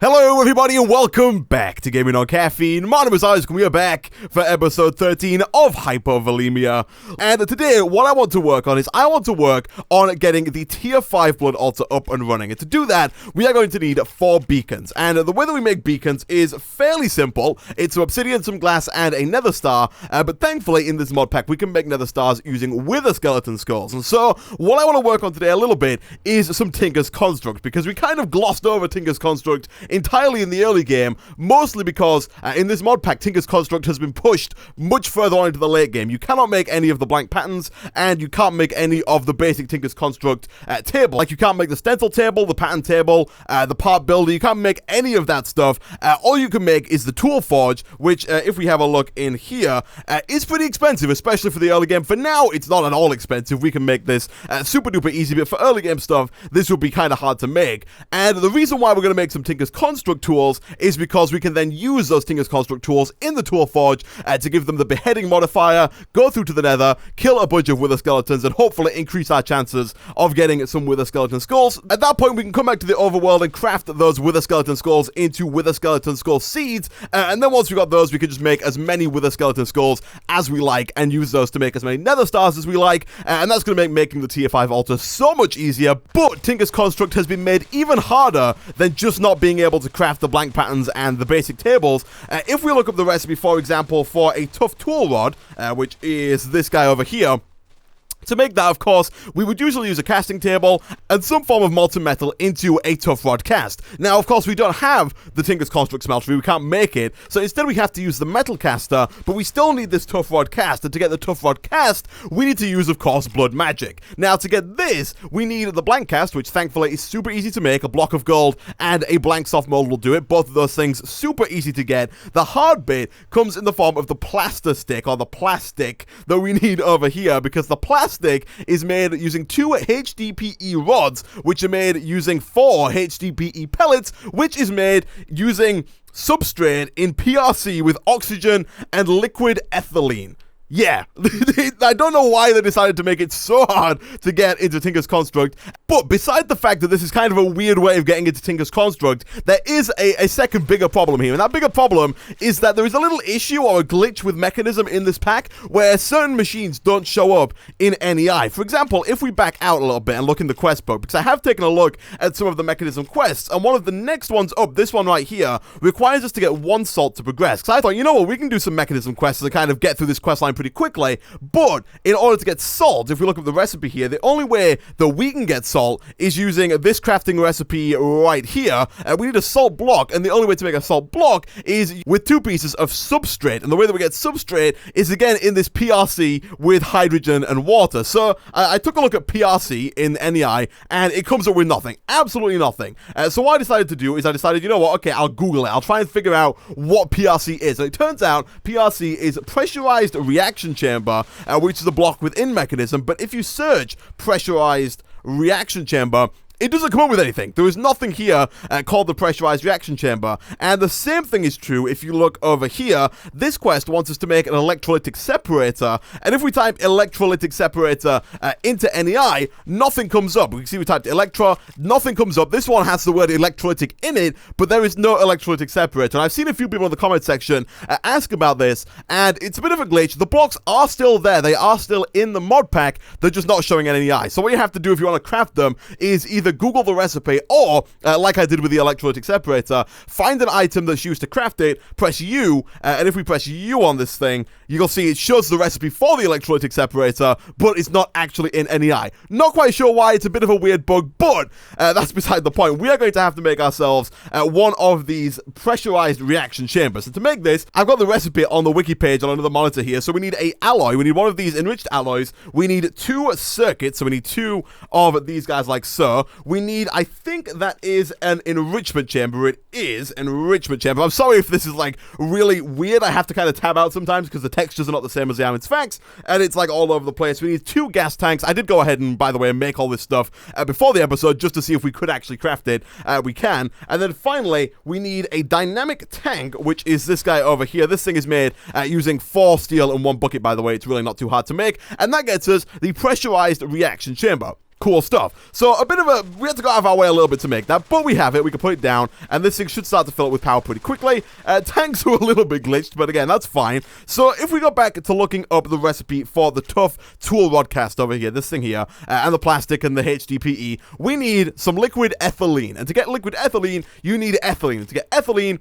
Hello everybody and welcome back to Gaming on Caffeine. My name is Isaac and we are back for episode 13 of Hypovolemia. And today what I want to work on is getting the tier 5 blood altar up and running. And to do that, we are going to need 4 beacons. And the way that we make beacons is fairly simple. It's some obsidian, some glass, and a nether star. But thankfully in this mod pack we can make nether stars using wither skeleton skulls. And so what I want to work on today a little bit is some Tinker's Construct, because we kind of glossed over Tinker's Construct entirely in the early game, mostly because in this mod pack, Tinker's Construct has been pushed much further on into the late game. You cannot make any of the blank patterns, and you can't make any of the basic Tinker's Construct table. Like, you can't make the stencil table, the pattern table, the part builder. You can't make any of that stuff. All you can make is the tool forge, which, if we have a look in here, is pretty expensive, especially for the early game. For now, it's not at all expensive. We can make this super duper easy, but for early game stuff, this would be kind of hard to make. And the reason why we're going to make some Tinker's Construct tools is because we can then use those Tinker's Construct tools in the tool forge to give them the beheading modifier, go through to the nether, kill a bunch of wither skeletons, and hopefully increase our chances of getting some wither skeleton skulls. At that point, we can come back to the overworld and craft those wither skeleton skulls into wither skeleton skull seeds, and then once we got those, we can just make as many wither skeleton skulls as we like and use those to make as many nether stars as we like, and that's going to make making the tier 5 altar so much easier. But Tinker's Construct has been made even harder than just not being able to craft the blank patterns and the basic tables. If we look up the recipe, for example, for a tough tool rod, which is this guy over here, to make that, of course, we would usually use a casting table and some form of molten metal into a tough rod cast. Now, of course, we don't have the Tinker's Construct smeltery, we can't make it, so instead we have to use the metal caster, but we still need this tough rod cast, and to get the tough rod cast, we need to use, of course, blood magic. Now, to get this, we need the blank cast, which thankfully is super easy to make. A block of gold and a blank soft mold will do it. Both of those things super easy to get. The hard bit comes in the form of the plaster stick, or the plastic, that we need over here, because the plastic is made using 2 HDPE rods, which are made using 4 HDPE pellets, which is made using substrate in PRC with oxygen and liquid ethylene. Yeah, I don't know why they decided to make it so hard to get into Tinker's Construct, but beside the fact that this is kind of a weird way of getting into Tinker's Construct, there is a second bigger problem here, and that bigger problem is that there is a little issue or a glitch with Mekanism in this pack where certain machines don't show up in NEI. For example, if we back out a little bit and look in the quest book, because I have taken a look at some of the Mekanism quests, and one of the next ones up, this one right here, requires us to get 1 salt to progress. Because I thought, you know what, we can do some Mekanism quests to kind of get through this quest line pretty quickly, but in order to get salt, if we look up the recipe here, the only way that we can get salt is using this crafting recipe right here. We need a salt block, and the only way to make a salt block is with 2 pieces of substrate, and the way that we get substrate is again in this PRC with hydrogen and water. So I took a look at PRC in NEI, and it comes up with nothing, absolutely nothing. So what I decided to do is I decided, you know what, okay, I'll Google it, I'll try and figure out what PRC is. And it turns out PRC is pressurized reaction chamber, which is a block within Mekanism, but if you search pressurized reaction chamber, it doesn't come up with anything. There is nothing here called the pressurized reaction chamber. And the same thing is true if you look over here. This quest wants us to make an electrolytic separator. And if we type electrolytic separator into NEI, nothing comes up. We can see we typed Electra, nothing comes up. This one has the word electrolytic in it, but there is no electrolytic separator. And I've seen a few people in the comment section ask about this, and it's a bit of a glitch. The blocks are still there. They are still in the mod pack. They're just not showing in NEI. So what you have to do if you want to craft them is either Google the recipe or, like I did with the electrolytic separator, find an item that's used to craft it, press U, and if we press U on this thing, you'll see it shows the recipe for the electrolytic separator, but it's not actually in NEI. Not quite sure why, it's a bit of a weird bug, but that's beside the point. We are going to have to make ourselves one of these pressurized reaction chambers. And to make this, I've got the recipe on the wiki page on another monitor here, so we need a alloy. We need one of these enriched alloys. We need 2 circuits, so we need 2 of these guys like so. We need, I think that is an enrichment chamber. It is an enrichment chamber. I'm sorry if this is like really weird. I have to kind of tab out sometimes because the textures are not the same as they are in specs, and it's like all over the place. We need 2 gas tanks. I did go ahead and, by the way, make all this stuff before the episode just to see if we could actually craft it. We can. And then finally, we need a dynamic tank, which is this guy over here. This thing is made using 4 steel and 1 bucket, by the way. It's really not too hard to make. And that gets us the pressurized reaction chamber. Cool stuff. So a bit of a, we had to go out of our way a little bit to make that, but we have it. We can put it down, and this thing should start to fill it with power pretty quickly. Tanks were a little bit glitched, but again, that's fine. So if we go back to looking up the recipe for the tough tool rod cast over here, this thing here, and the plastic and the HDPE, we need some liquid ethylene. And to get liquid ethylene, you need ethylene. To get ethylene,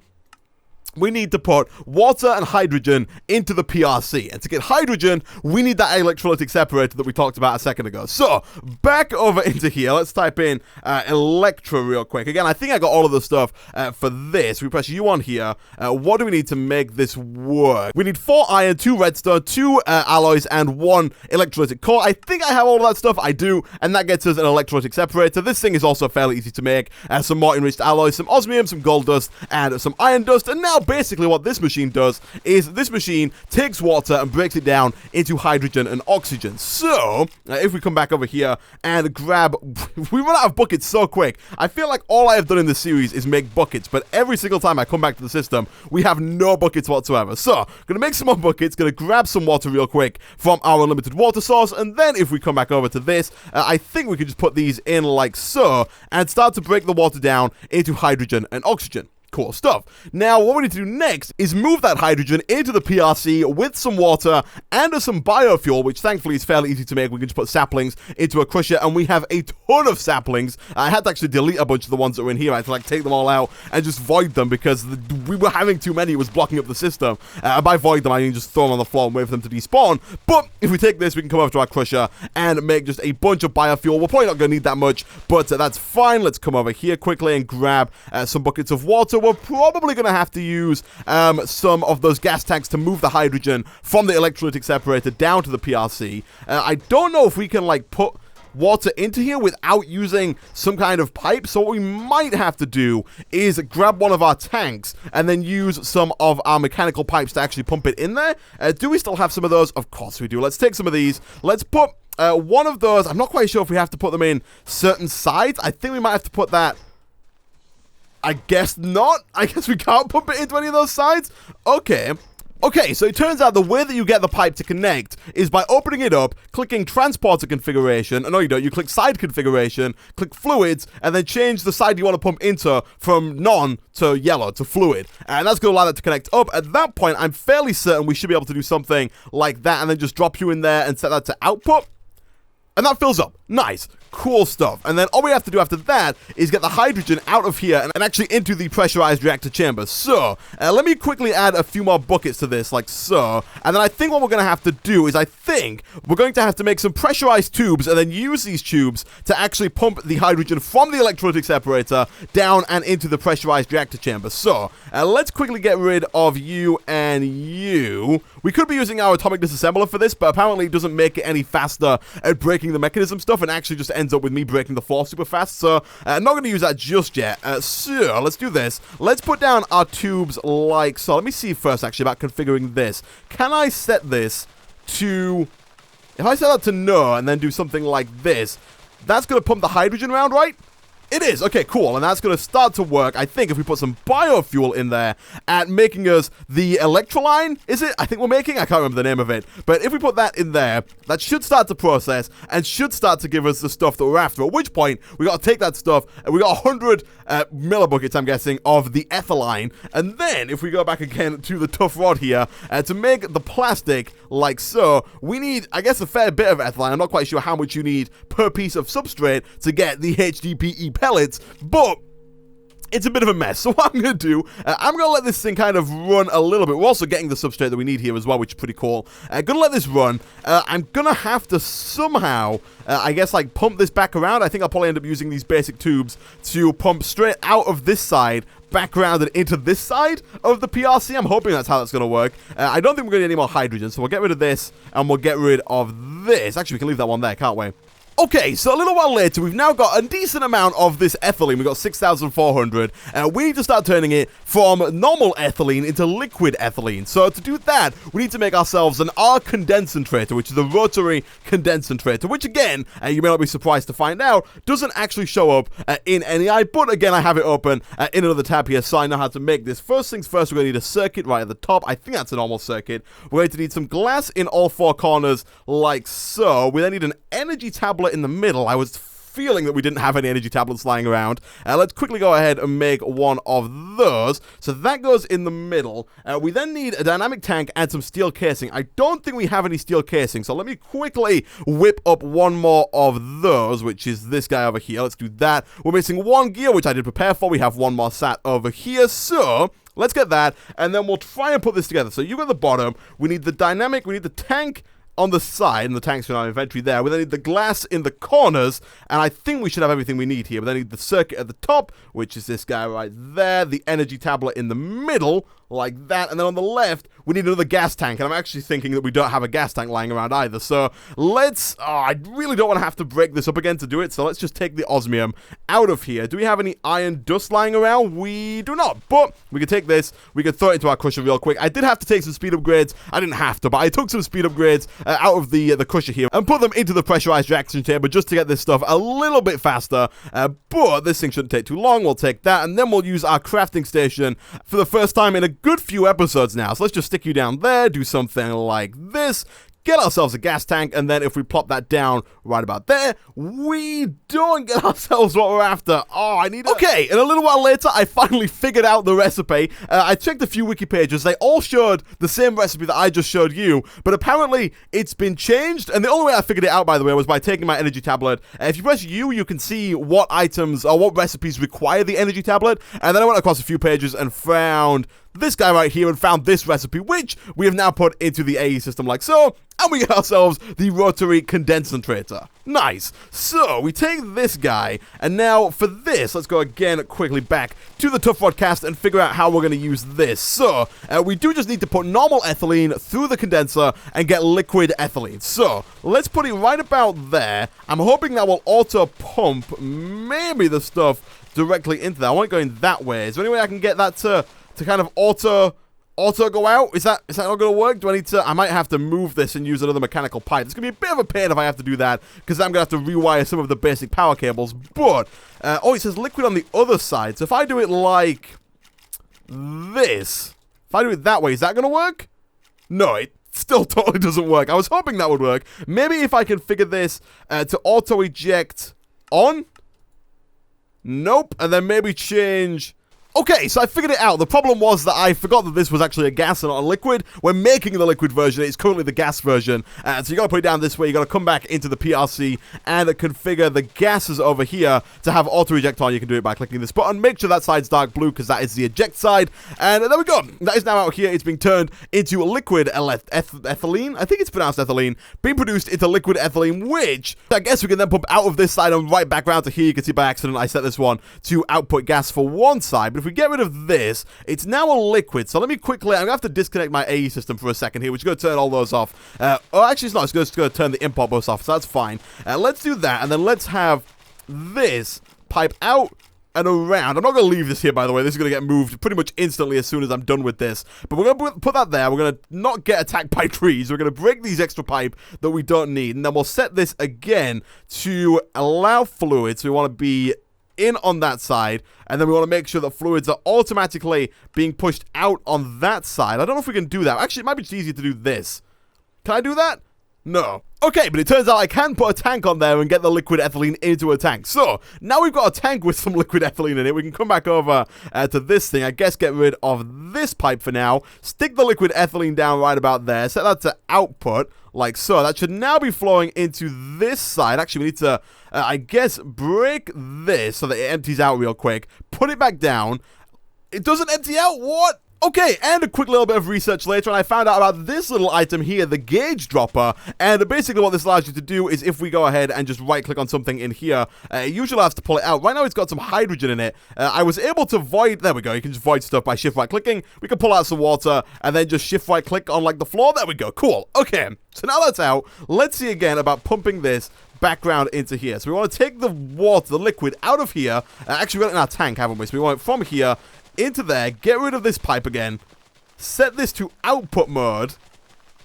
we need to put water and hydrogen into the PRC. And to get hydrogen, we need that electrolytic separator that we talked about a second ago. So, back over into here. Let's type in Electra real quick. Again, I think I got all of the stuff for this. We press U on here. What do we need to make this work? We need 4 iron, 2 redstone, 2 alloys, and 1 electrolytic core. I think I have all of that stuff. I do. And that gets us an electrolytic separator. This thing is also fairly easy to make. Some more enriched alloys, some osmium, some gold dust, and some iron dust. And now basically what this machine does is this machine takes water and breaks it down into hydrogen and oxygen. So, if we come back over here and grab, we run out of buckets so quick. I feel like all I have done in this series is make buckets, but every single time I come back to the system, we have no buckets whatsoever. So, gonna make some more buckets, gonna grab some water real quick from our unlimited water source, and then if we come back over to this, I think we could just put these in like so, and start to break the water down into hydrogen and oxygen. Cool stuff. Now, what we need to do next is move that hydrogen into the PRC with some water and some biofuel, which thankfully is fairly easy to make. We can just put saplings into a crusher, and we have a ton of saplings. I had to actually delete a bunch of the ones that were in here. I had to like take them all out and just void them because we were having too many. It was blocking up the system. By void them, I mean just throw them on the floor and wait for them to despawn. But if we take this, we can come over to our crusher and make just a bunch of biofuel. We're probably not going to need that much, but that's fine. Let's come over here quickly and grab some buckets of water. We're probably going to have to use some of those gas tanks to move the hydrogen from the electrolytic separator down to the PRC. I don't know if we can like put water into here without using some kind of pipe, so what we might have to do is grab one of our tanks and then use some of our mechanical pipes to actually pump it in there. Do we still have some of those? Of course we do. Let's take some of these. Let's put one of those. I'm not quite sure if we have to put them in certain sides. I think we might have to put that. I guess not. I guess we can't pump it into any of those sides. Okay. Okay, so it turns out the way that you get the pipe to connect is by opening it up, clicking transporter configuration. No, you don't. You click side configuration, click fluids, and then change the side you want to pump into from non to yellow to fluid. And that's going to allow that to connect up. At that point, I'm fairly certain we should be able to do something like that and then just drop you in there and set that to output. And that fills up. Nice. Cool stuff. And then all we have to do after that is get the hydrogen out of here and actually into the pressurized reactor chamber. So, let me quickly add a few more buckets to this, like so. And then I think what we're going to have to do is I think we're going to have to make some pressurized tubes and then use these tubes to actually pump the hydrogen from the electrolytic separator down and into the pressurized reactor chamber. So, let's quickly get rid of you and you. We could be using our atomic disassembler for this, but apparently it doesn't make it any faster at breaking the mechanism stuff and actually just ends up with me breaking the floor super fast, so I'm not going to use that just yet. So, let's do this. Let's put down our tubes like so. Let me see first, actually, about configuring this. Can I set this to... If I set that to no and then do something like this, that's going to pump the hydrogen around, right? It is. Okay, cool. And that's going to start to work, I think, if we put some biofuel in there at making us the electroline, is it? I think we're making? I can't remember the name of it. But if we put that in there, that should start to process and should start to give us the stuff that we're after. At which point, we got to take that stuff, and we got 100 millibuckets, I'm guessing, of the ethylene. And then, if we go back again to the tough rod here, to make the plastic like so, we need, I guess, a fair bit of ethylene. I'm not quite sure how much you need per piece of substrate to get the HDP pellets, but it's a bit of a mess. So what I'm going to do, I'm going to let this thing kind of run a little bit. We're also getting the substrate that we need here as well, which is pretty cool. I'm going to let this run. I'm going to have to somehow, I guess, like pump this back around. I think I'll probably end up using these basic tubes to pump straight out of this side, back around and into this side of the PRC. I'm hoping that's how that's going to work. I don't think we're going to need any more hydrogen, so we'll get rid of this and we'll get rid of this. Actually, we can leave that one there, can't we? Okay, so a little while later, we've now got a decent amount of this ethylene. We've got 6,400. We need to start turning it from normal ethylene into liquid ethylene. So to do that, we need to make ourselves an R condensator, which is a rotary condensator, which again, you may not be surprised to find out, doesn't actually show up in NEI, but again, I have it open in another tab here, so I know how to make this. First things first, we're going to need a circuit right at the top. I think that's a normal circuit. We're going to need some glass in all four corners, like so. We then need an energy tablet in the middle. I was feeling that we didn't have any energy tablets lying around. Let's quickly go ahead and make one of those. So that goes in the middle. We then need a dynamic tank and some steel casing. I don't think we have any steel casing, so let me quickly whip up one more of those, which is this guy over here. Let's do that. We're missing one gear, which I did prepare for. We have one more sat over here, so let's get that, and then we'll try and put this together. So you at the bottom, we need the dynamic, we need the tank on the side, and the tanks in our inventory there. We then need the glass in the corners, and I think we should have everything we need here. We then need the circuit at the top, which is this guy right there, the energy tablet in the middle, like that, and then on the left, we need another gas tank, and I'm actually thinking that we don't have a gas tank lying around either, so let's, I really don't want to have to break this up again to do it, so let's just take the osmium out of here. Do we have any iron dust lying around? We do not, but we can take this, we can throw it into our crusher real quick. I did have to take some speed upgrades. I didn't have to, but I took some speed upgrades out of the crusher here and put them into the pressurized reaction chamber just to get this stuff a little bit faster, but this thing shouldn't take too long. We'll take that, and then we'll use our crafting station for the first time in a good few episodes now. So let's just stick you down there, do something like this, get ourselves a gas tank, and then if we plop that down right about there, we don't get ourselves what we're after. Oh, I need Okay, and a little while later, I finally figured out the recipe. I checked a few wiki pages. They all showed the same recipe that I just showed you, but apparently it's been changed, and the only way I figured it out, by the way, was by taking my energy tablet. If you press U, you can see what items or what recipes require the energy tablet, and then I went across a few pages and found this guy right here and found this recipe, which we have now put into the AE system like so, and we get ourselves the rotary condensator. Nice. So we take this guy, and now for this, let's go again quickly back to the Tough Rod cast and figure out how we're going to use this. So we do just need to put normal ethylene through the condenser and get liquid ethylene. So let's put it right about there. I'm hoping that will auto pump maybe the stuff directly into that. I want it going that way. Is there any way I can get that to kind of auto go out? Is that not going to work? Do I need to? I might have to move this and use another mechanical pipe. It's going to be a bit of a pain if I have to do that, because I'm going to have to rewire some of the basic power cables. But, oh, it says liquid on the other side. So if I do it like this, if I do it that way, is that going to work? No, it still totally doesn't work. I was hoping that would work. Maybe if I can figure this to auto eject on. Nope. And then maybe change. Okay, so I figured it out. The problem was that I forgot that this was actually a gas and not a liquid. When making the liquid version, it's currently the gas version. So you got to put it down this way. You got to come back into the PRC and configure the gases over here to have auto eject on. You can do it by clicking this button. Make sure that side's dark blue because that is the eject side. And there we go. That is now out here. It's being turned into liquid ethylene. I think it's pronounced ethylene. Being produced into liquid ethylene, which I guess we can then pump out of this side and right back around to here. You can see by accident I set this one to output gas for one side. But if we get rid of this, it's now a liquid. So let me quickly, I'm going to have to disconnect my AE system for a second here, which is going to turn all those off. Oh, actually it's not. It's just going to turn the import bus off, so that's fine. Let's do that, and then let's have this pipe out and around. I'm not going to leave this here, by the way. This is going to get moved pretty much instantly as soon as I'm done with this. But we're going to put that there. We're going to not get attacked by trees. We're going to break these extra pipe that we don't need, and then we'll set this again to allow fluids. So we want to be in on that side, and then we want to make sure that fluids are automatically being pushed out on that side. I don't know if we can do that. Actually, it might be just easier to do this. Can I do that? No. Okay, but it turns out I can put a tank on there and get the liquid ethylene into a tank. So, now we've got a tank with some liquid ethylene in it. We can come back over to this thing. I guess get rid of this pipe for now. Stick the liquid ethylene down right about there. Set that to output, like so. That should now be flowing into this side. Actually, we need to, I guess, break this so that it empties out real quick. Put it back down. It doesn't empty out? What? Okay, and a quick little bit of research later, and I found out about this little item here, the gauge dropper, and basically what this allows you to do is if we go ahead and just right-click on something in here, usually I have to pull it out. Right now it's got some hydrogen in it. I was able to void, there we go, you can just void stuff by shift right-clicking. We can pull out some water, and then just shift right-click on, like, the floor. There we go, cool. Okay, so now that's out. Let's see again about pumping this background into here. So we want to take the water, the liquid, out of here. Actually, we got it in our tank, haven't we? So we want it from here into there, get rid of this pipe again, set this to output mode,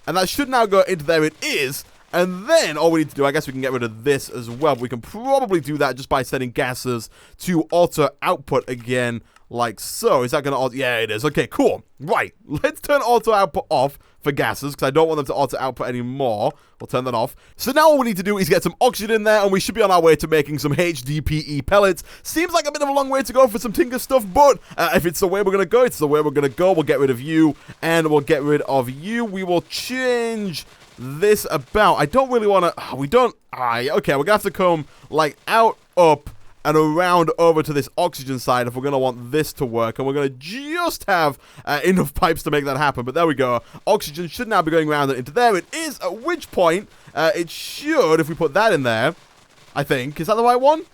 and that should now go into there. It is, and then all we need to do, I guess we can get rid of this as well. We can probably do that just by setting gases to auto output again, like so. Is that going to auto? Yeah, it is. Okay, cool. Right, let's turn auto output off for gases, because I don't want them to auto output anymore. We'll turn that off. So now all we need to do is get some oxygen in there, and we should be on our way to making some HDP pellets. Seems like a bit of a long way to go for some Tinker stuff, but if it's the way we're going to go, it's the way we're going to go. We'll get rid of you, and we'll get rid of you. We will change this about. I don't really want to. We don't. Okay, we're going to have to come, like, out, up, and around over to this oxygen side if we're going to want this to work. And we're going to just have enough pipes to make that happen. But there we go. Oxygen should now be going around and into there. It is, at which point it should, if we put that in there, I think. Is that the right one?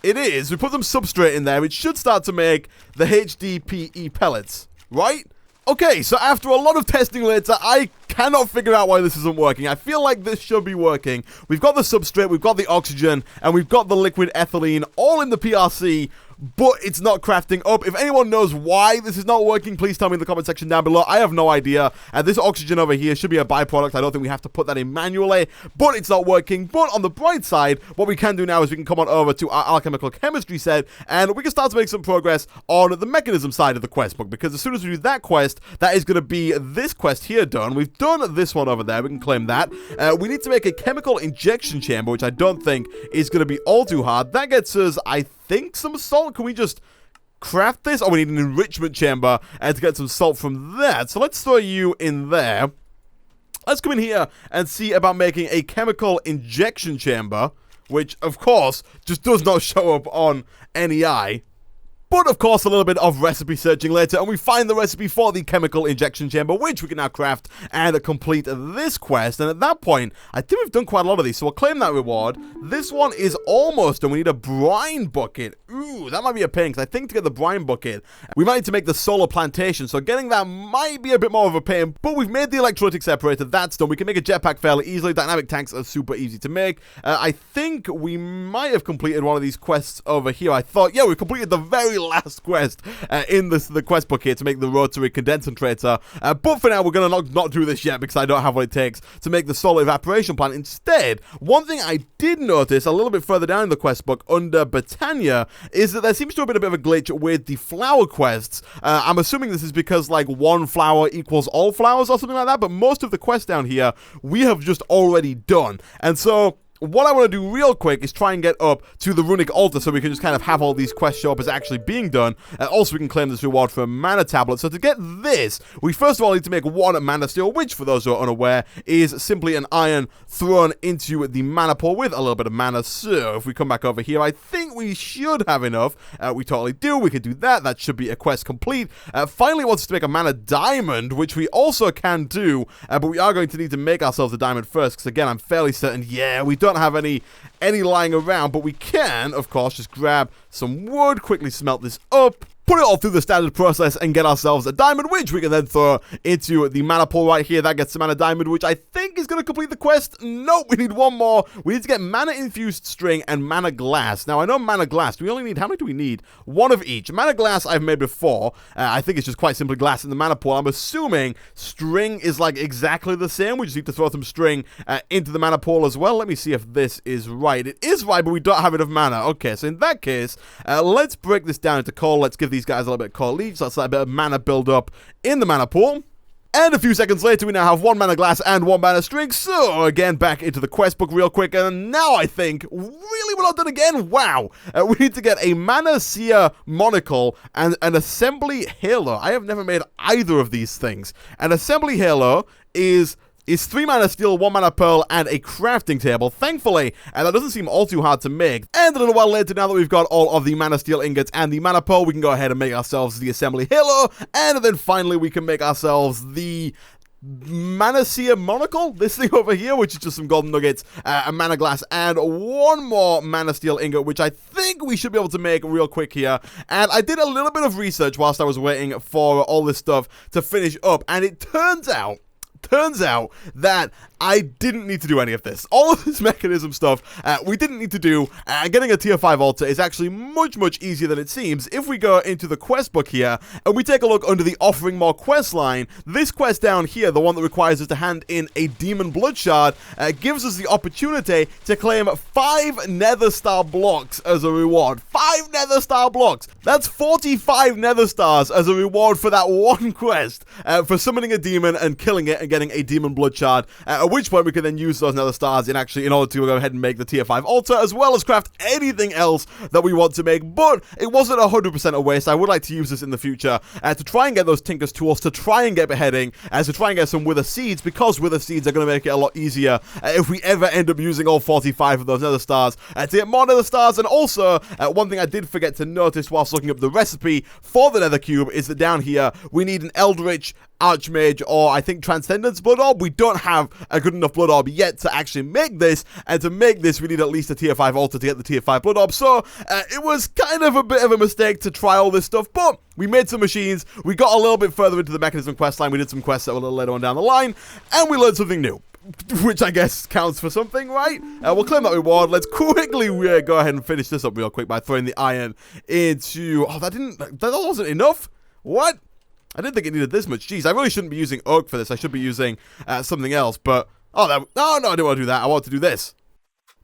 It is. We put some substrate in there. It should start to make the HDP pellets, right? Okay, so after a lot of testing later, I cannot figure out why this isn't working. I feel like this should be working. We've got the substrate, we've got the oxygen, and we've got the liquid ethylene all in the PRC, but it's not crafting up. If anyone knows why this is not working, please tell me in the comment section down below. I have no idea. This oxygen over here should be a byproduct. I don't think we have to put that in manually, but it's not working. But on the bright side, what we can do now is we can come on over to our alchemical chemistry set, and we can start to make some progress on the mechanism side of the quest book, because as soon as we do that quest, that is going to be this quest here done. We've done this one over there. We can claim that. We need to make a chemical injection chamber, which I don't think is going to be all too hard. That gets us, I think, some salt. Can we just craft this? Oh, we need an enrichment chamber and to get some salt from that. So let's throw you in there. Let's come in here and see about making a chemical injection chamber, which, of course, just does not show up on NEI. But, of course, a little bit of recipe searching later, and we find the recipe for the chemical injection chamber, which we can now craft and complete this quest. And at that point, I think we've done quite a lot of these, so we'll claim that reward. This one is almost done. We need a brine bucket. Ooh, that might be a pain, because I think to get the brine bucket, we might need to make the solar plantation, so getting that might be a bit more of a pain. But we've made the electrolytic separator. That's done. We can make a jetpack fairly easily. Dynamic tanks are super easy to make. I think we might have completed one of these quests over here. I thought, yeah, we completed the very last quest in the quest book here to make the rotary condensator. But for now, we're going to not do this yet because I don't have what it takes to make the solar evaporation plant. Instead, one thing I did notice a little bit further down in the quest book under Botania is that there seems to have been a bit of a glitch with the flower quests. I'm assuming this is because, like, one flower equals all flowers or something like that, but most of the quests down here we have just already done. And so what I want to do real quick is try and get up to the runic altar so we can just kind of have all these quests show up as actually being done. Also, we can claim this reward for a mana tablet. So to get this, we first of all need to make one mana steel, which, for those who are unaware, is simply an iron thrown into the mana pool with a little bit of mana. So if we come back over here, I think we should have enough. We totally do. We can do that. That should be a quest complete. Finally, wants us to make a mana diamond, which we also can do, but we are going to need to make ourselves a diamond first, because again, I'm fairly certain, yeah, we don't have any lying around, but we can, of course, just grab some wood, quickly smelt this up, put it all through the standard process, and get ourselves a diamond, which we can then throw into the mana pool right here. That gets the mana diamond, which I think is going to complete the quest. Nope, we need one more. We need to get mana infused string and mana glass. Now, I know mana glass. Do we only need, how many do we need? One of each. Mana glass I've made before. I think it's just quite simply glass in the mana pool. I'm assuming string is like exactly the same. We just need to throw some string into the mana pool as well. Let me see if this is right. It is right, but we don't have enough mana. Okay, so in that case, let's break this down into coal. Let's give these guys a little bit of coal each. So let's let a bit of mana build up in the mana pool. And a few seconds later, we now have one mana glass and one mana string. So, again, back into the quest book real quick. And now I think, really, we're not done again? Wow. We need to get a mana seer monocle and an assembly halo. I have never made either of these things. An assembly halo is 3 mana steel, 1 mana pearl, and a crafting table. Thankfully, and that doesn't seem all too hard to make. And a little while later, now that we've got all of the mana steel ingots and the mana pearl, we can go ahead and make ourselves the assembly halo. And then finally, we can make ourselves the mana seer monocle, this thing over here, which is just some golden nuggets, a mana glass, and one more mana steel ingot, which I think we should be able to make real quick here. And I did a little bit of research whilst I was waiting for all this stuff to finish up, and it turns out turns out that I didn't need to do any of this. All of this mechanism stuff, we didn't need to do, and getting a tier 5 altar is actually much, much easier than it seems. If we go into the quest book here, and we take a look under the offering more quest line, this quest down here, the one that requires us to hand in a demon blood shard, gives us the opportunity to claim 5 nether star blocks as a reward. 5 nether star blocks! That's 45 nether stars as a reward for that one quest, for summoning a demon and killing it and getting a demon blood shard, at which point we can then use those nether stars in order to go ahead and make the tier 5 altar, as well as craft anything else that we want to make. But it wasn't 100% a waste. I would like to use this in the future to try and get those Tinker's tools, to try and get beheading, to try and get some wither seeds, because wither seeds are going to make it a lot easier if we ever end up using all 45 of those nether stars to get more nether stars. And also, one thing I did forget to notice whilst looking up the recipe for the nether cube is that down here we need an Eldritch Archmage, or I think Transcendence Blood Orb. We don't have a good enough Blood Orb yet to actually make this, and to make this we need at least a tier 5 altar to get the tier 5 Blood Orb. So it was kind of a bit of a mistake to try all this stuff, but we made some machines, we got a little bit further into the Mechanism quest line, we did some quests that were a little later on down the line, and we learned something new, which I guess counts for something, right? We'll claim that reward. Let's quickly go ahead and finish this up real quick by throwing the iron into... Oh, that wasn't enough? What? I didn't think it needed this much. Jeez, I really shouldn't be using oak for this. I should be using something else, but... Oh, no, I didn't want to do that. I want to do this.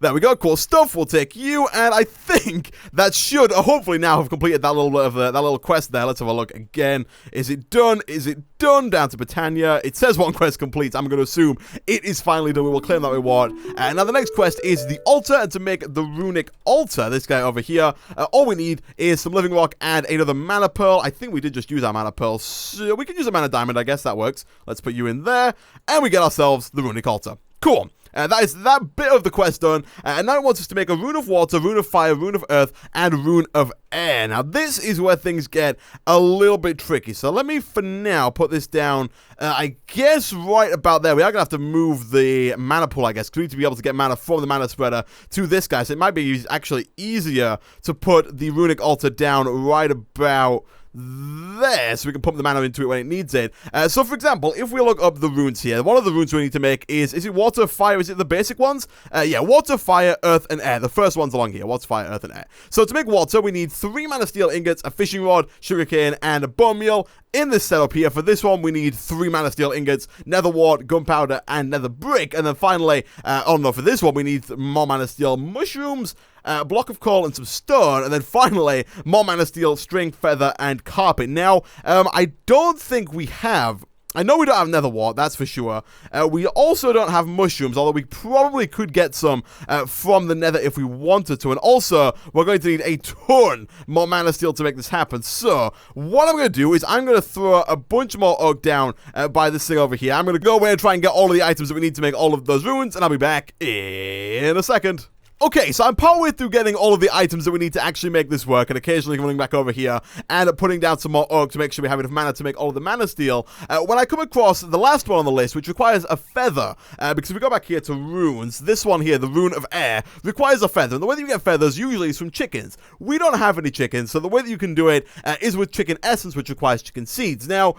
There we go, cool stuff. We'll take you, and I think that should hopefully now have completed that little bit of that little quest there. Let's have a look again. Is it done? Is it done? Down to Botania. It says one quest complete. I'm going to assume it is finally done. We will claim that reward. Now the next quest is the altar, and to make the runic altar, this guy over here, all we need is some living rock and another mana pearl. I think we did just use our mana pearl, so we can use a mana diamond. I guess that works. Let's put you in there, and we get ourselves the runic altar. Cool. That is that bit of the quest done, and now it wants us to make a rune of water, rune of fire, rune of earth, and rune of air. Now this is where things get a little bit tricky, so let me for now put this down, I guess right about there. We are going to have to move the mana pool, I guess, because we need to be able to get mana from the mana spreader to this guy, so it might be actually easier to put the runic altar down right about there, so we can pump the mana into it when it needs it. So for example, if we look up the runes here, one of the runes we need to make is it water, fire, is it the basic ones? Yeah, water, fire, earth, and air. The first one's along here, water, fire, earth, and air. So to make water, we need 3 mana steel ingots, a fishing rod, sugarcane, and a bone meal. In this setup here, for this one, we need 3 mana steel ingots, nether wart, gunpowder, and nether brick. And then finally, for this one, we need more mana steel mushrooms, a block of coal, and some stone. And then finally, more mana steel, string, feather, and carpet. Now, I don't think we have... I know we don't have nether wart, that's for sure. We also don't have mushrooms, although we probably could get some from the nether if we wanted to. And also, we're going to need a ton more mana steel to make this happen. So, what I'm going to do is I'm going to throw a bunch more oak down by this thing over here. I'm going to go away and try and get all of the items that we need to make all of those runes, and I'll be back in a second. Okay, so I'm partway through getting all of the items that we need to actually make this work, and occasionally coming back over here and putting down some more oak to make sure we have enough mana to make all of the mana steel. When I come across the last one on the list, which requires a feather, because if we go back here to runes, this one here, the rune of air, requires a feather, and the way that you get feathers usually is from chickens. We don't have any chickens, so the way that you can do it is with chicken essence, which requires chicken seeds. Now,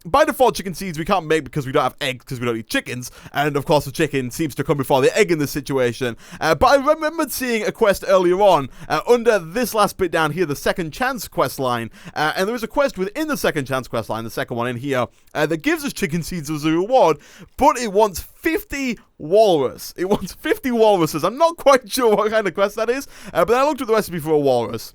by default, chicken seeds we can't make because we don't have eggs, because we don't eat chickens, and of course the chicken seems to come before the egg in this situation, but I remembered seeing a quest earlier on under this last bit down here, the second chance quest line, and there was a quest within the second chance quest line, the second one in here, that gives us chicken seeds as a reward, but it wants 50 walrus. It wants 50 walruses. I'm not quite sure what kind of quest that is, but I looked at the recipe for a walrus.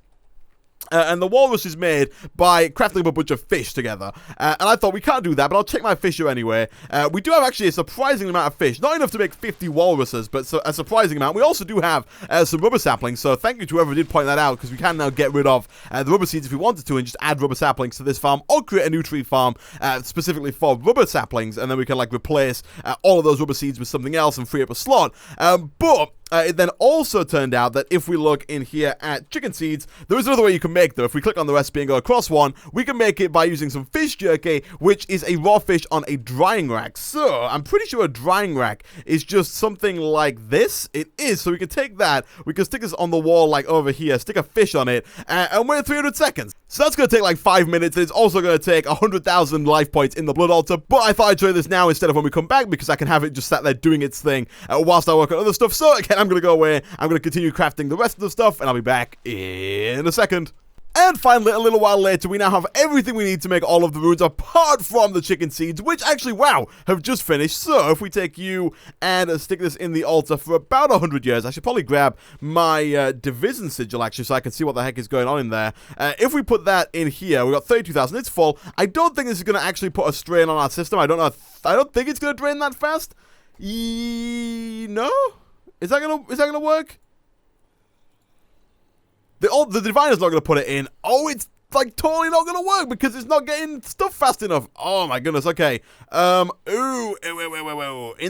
And the walrus is made by crafting a bunch of fish together. And I thought, we can't do that, but I'll check my fisher anyway. We do have actually a surprising amount of fish. Not enough to make 50 walruses, but a surprising amount. We also do have some rubber saplings, so thank you to whoever did point that out, because we can now get rid of the rubber seeds if we wanted to, and just add rubber saplings to this farm, or create a new tree farm specifically for rubber saplings, and then we can like replace all of those rubber seeds with something else and free up a slot. But it then also turned out that if we look in here at chicken seeds, there is another way you can make them. If we click on the recipe and go across one, we can make it by using some fish jerky, which is a raw fish on a drying rack. So, I'm pretty sure a drying rack is just something like this. It is, so we can take that, we can stick this on the wall like over here, stick a fish on it, and wait 300 seconds. So that's going to take like 5 minutes, and it's also going to take 100,000 life points in the blood altar, but I thought I'd show you this now instead of when we come back, because I can have it just sat there doing its thing whilst I work on other stuff. So again, I'm going to go away, I'm going to continue crafting the rest of the stuff, and I'll be back in a second. And finally, a little while later, we now have everything we need to make all of the runes, apart from the chicken seeds, which actually, wow, have just finished. So if we take you and stick this in the altar for about 100 years, I should probably grab my division sigil, actually, so I can see what the heck is going on in there. If we put that in here, we got 32,000, it's full. I don't think this is going to actually put a strain on our system. I don't think it's going to drain that fast. No? Is that gonna work? The diviner's not going to put it in. Oh, it's like totally not going to work because it's not getting stuff fast enough. Oh my goodness, okay. In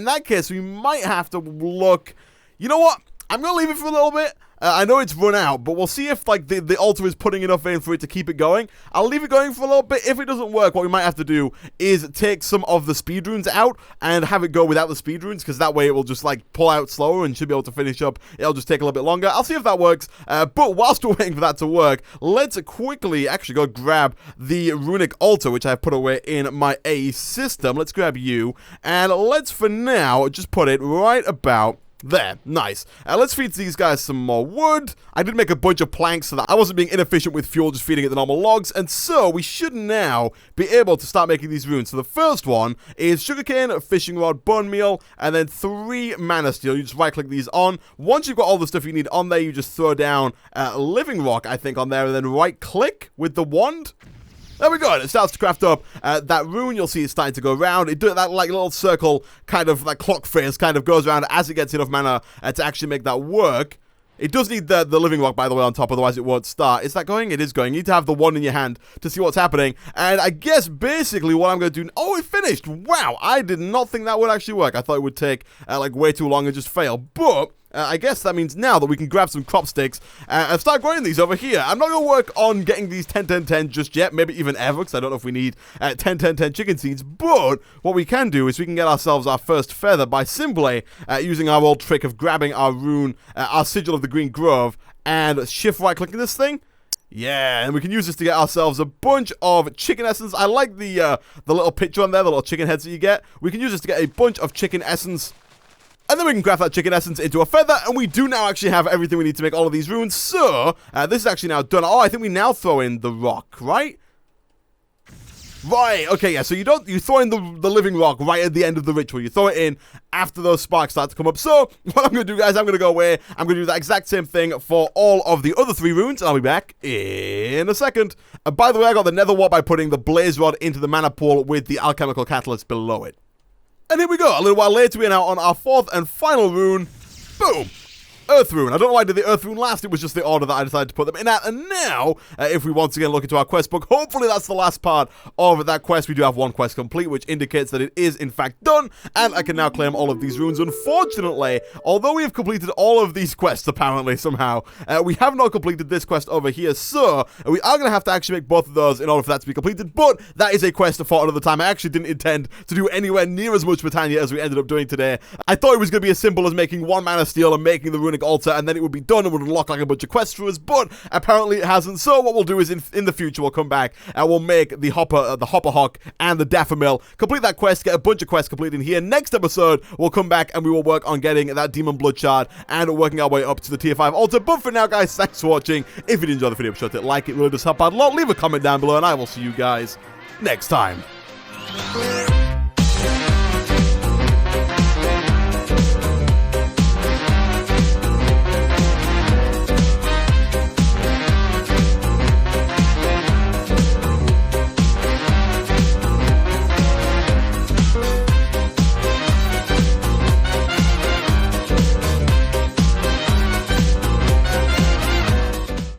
that case, we might have to look. You know what? I'm going to leave it for a little bit. I know it's run out, but we'll see if like the altar is putting enough in for it to keep it going. I'll leave it going for a little bit. If it doesn't work, what we might have to do is take some of the speed runes out and have it go without the speed runes, because that way it will just like pull out slower and should be able to finish up. It'll just take a little bit longer. I'll see if that works. But whilst we're waiting for that to work, let's quickly actually go grab the runic altar, which I've put away in my A system. Let's grab you, and let's for now just put it right about there. Nice. Let's feed these guys some more wood. I did make a bunch of planks so that I wasn't being inefficient with fuel, just feeding it the normal logs. And so we should now be able to start making these runes. So the first one is sugarcane, fishing rod, bone meal, and then 3 mana steel. You just right click these on. Once you've got all the stuff you need on there, you just throw down living rock, I think, on there, and then right click with the wand. There we go, and it starts to craft up that rune. You'll see it's starting to go around. It does that like little circle, kind of like clock face, kind of goes around as it gets enough mana to actually make that work. It does need the living rock, by the way, on top, otherwise it won't start. Is that going? It is going. You need to have the wand in your hand to see what's happening. And I guess basically what I'm going to do... Oh, it finished! Wow, I did not think that would actually work. I thought it would take like way too long and just fail. But... I guess that means now that we can grab some crop sticks and start growing these over here. I'm not going to work on getting these 10-10-10 just yet, maybe even ever, because I don't know if we need 10-10-10 chicken seeds. But what we can do is we can get ourselves our first feather by simply using our old trick of grabbing our rune, our sigil of the green grove, and shift right clicking this thing. Yeah, and we can use this to get ourselves a bunch of chicken essence. I like the little picture on there, the little chicken heads that you get. We can use this to get a bunch of chicken essence. And then we can craft that chicken essence into a feather, and we do now actually have everything we need to make all of these runes. So, this is actually now done. Oh, I think we now throw in the rock, right? Right, okay, yeah, so you throw in the living rock right at the end of the ritual. You throw it in after those sparks start to come up. So, what I'm going to do, guys, I'm going to go away. I'm going to do that exact same thing for all of the other 3 runes, and I'll be back in a second. And by the way, I got the nether wart by putting the blaze rod into the mana pool with the alchemical catalyst below it. And here we go, a little while later, we're now on our 4th and final rune. Boom! Earth rune. I don't know why I did the Earth rune last, it was just the order that I decided to put them in at. And now, if we once again look into our quest book, hopefully that's the last part of that quest. We do have 1 quest complete, which indicates that it is in fact done, and I can now claim all of these runes. Unfortunately, although we have completed all of these quests, apparently, somehow, we have not completed this quest over here, so we are going to have to actually make both of those in order for that to be completed, but that is a quest for another time. I actually didn't intend to do anywhere near as much Botania as we ended up doing today. I thought it was going to be as simple as making 1 mana steel and making the runic altar, and then it would be done and would unlock like a bunch of quests for us, but apparently it hasn't. So what we'll do is in the future we'll come back and we'll make the hopper hawk and the daffodil, complete that quest, get a bunch of quests completed in here. Next episode we'll come back and we will work on getting that demon blood shard and working our way up to the tier 5 altar. But for now, guys, thanks for watching. If you did enjoy the video, be sure to like it, really does help out a lot. Leave a comment down below and I will see you guys next time.